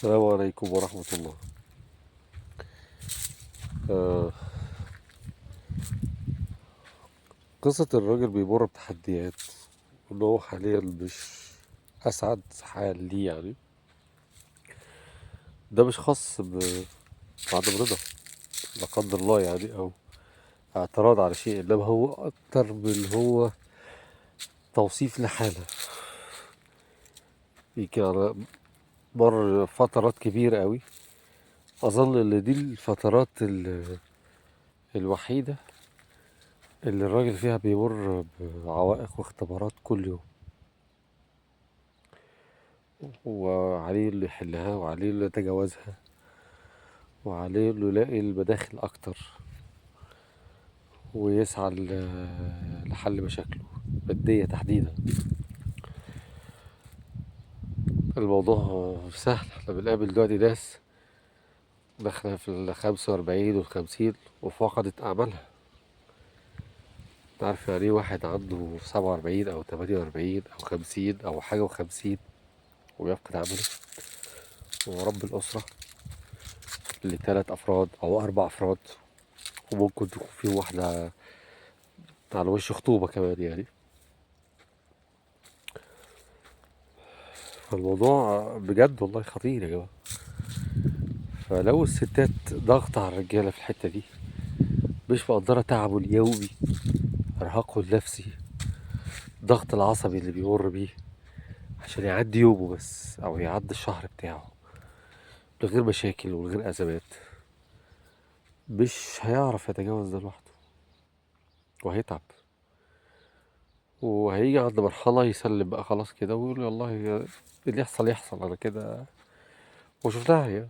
السلام عليكم ورحمة الله. آه قصة الراجل بيمر بتحديات، وإن هو حاليا مش أسعد حال ليه يعني. ده مش خاص بعدم رضا، لا قدر الله يعني، أو اعتراض على شيء، إنما هو أكتر من هو توصيف لحالة. يمكن على مر فترات كبيرة قوي، أظن إن دي الفترات الوحيدة اللي الراجل فيها بيمر بعوائق واختبارات كل يوم، وعليه اللي يحلها وعليه اللي يتجاوزها وعليه انه يلاقي المداخل اكتر، ويسعى لحل مشاكله المادية تحديدا. الموضوع مش سهل، احنا بنقابل دلوقتي ناس داخلة في ال45 وال50 وفقدت أملها. انت عارف يعني ايه واحد عنده 47 أو 48 أو 50 أو حاجة و50 ويفقد عمله، ورب الأسرة ل3 أفراد أو 4 أفراد، وممكن تكون فيهم واحدة على وش خطوبة كمان يعني. فالموضوع بجد والله خطير يا جماعة. فلو الستات ضغط على الرجالة في الحتة دي، مش مقدرة تعبه اليومي، إرهاقه النفسي، الضغط العصبي اللي بيمر بيه عشان يعدي يومه بس أو يعدي الشهر بتاعه من غير مشاكل ومن غير أزمات، مش هيعرف يتجاوز ده لوحده، وهيتعب، وهيجي عند مرحلة يسلم بقى خلاص كده ويقول والله اللي يحصل يحصل، أنا كده. وشفتها يعني،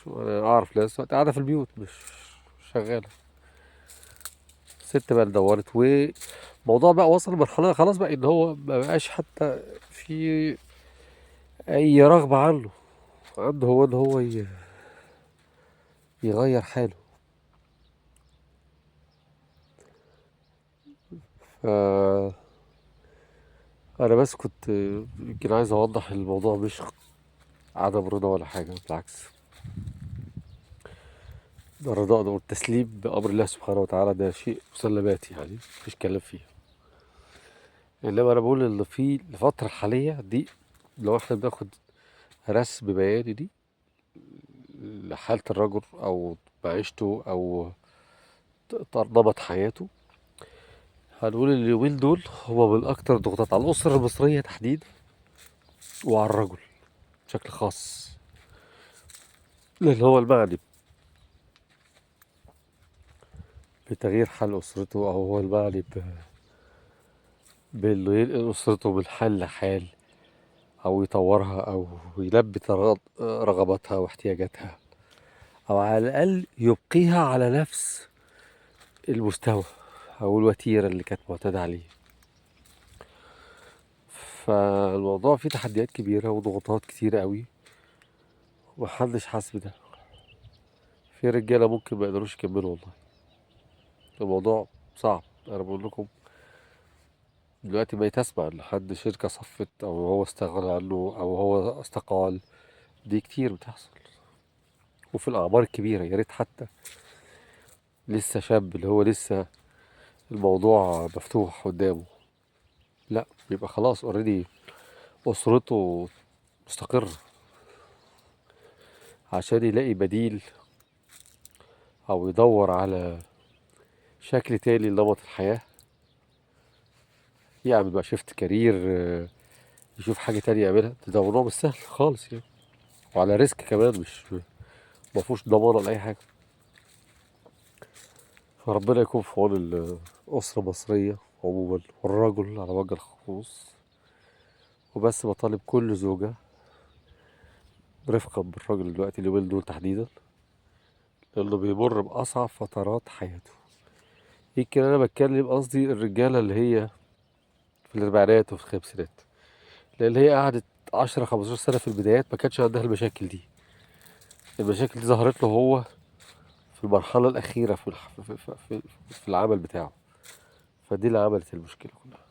أنا أعرف ناس دلوقتي قاعدة في البيوت مش شغالة. الست بقى اللي دورت، وموضوع بقى وصل لمرحلة خلاص بقى إن هو ما بقاش حتى في أي رغبة عنده هو إن هو يغير حاله. ف أنا بس كنت يمكن عايز أوضح الموضوع مش عدم رضا ولا حاجة، بالعكس، ده الرضا ده والتسليم بأمر الله سبحانه وتعالى، ده شيء مسلمات يعني مفيش كلام فيه. إنما أنا بقول إن في الفترة الحالية دي، لو إحنا بناخد رسم بياني دي لحالة الرجل أو معيشته أو نمط حياته، هنقول إن اليومين دول هو من أكتر الضغوطات على الأسرة المصرية تحديدا، وعلى الرجل بشكل خاص، لأن هو المعني بتغيير حال أسرته، أو هو المعني بإنه ينقل أسرته من حال لحال، أو يطورها، أو يلبي رغباتها واحتياجاتها، أو على الأقل يبقيها على نفس المستوى أو الوتيرة اللي كانت معتادة عليه. فالموضوع فيه تحديات كبيرة وضغوطات كتيرة قوي، ومحدش حاسس بده. في رجالة ممكن ما يقدروش يكملوا والله، الموضوع صعب. أنا بقول لكم دلوقتي بقيت أسمع إن حد شركة صفت، أو هو استغنى عنه، أو هو استقال. دي كتير بتحصل، وفي الأعمار الكبيرة، يا ريت حتى لسه شاب اللي هو لسه الموضوع مفتوح قدامه، لا بيبقى خلاص اوريدي أسرته مستقرة، عشان يلاقي بديل أو يدور على شكل تاني لنمط الحياة، يعمل بقى شيفت كارير، يشوف حاجة تانية يعملها. ده موضوع مش سهل خالص يعني، وعلى ريسك كمان، مش مفهوش ضمان لأي حاجة. فربنا يكون في عون الأسرة المصرية عموما، والرجل على وجه الخصوص. وبس بطالب كل زوجة برفقة بالراجل دلوقتي اليومين دول تحديدا، لأنه بيمر بأصعب فترات حياته. يمكن أنا بتكلم قصدي الرجالة اللي هي في الأربعينات وفي الخمسينات، لأن هي قعدت 10 15 سنة في البدايات ما كانش عندها المشاكل دي. المشاكل دي ظهرت له هو في المرحلة الأخيرة في العمل بتاعه، فدي اللي عملت المشكلة كلها.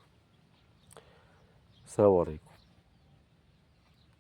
السلام عليكم.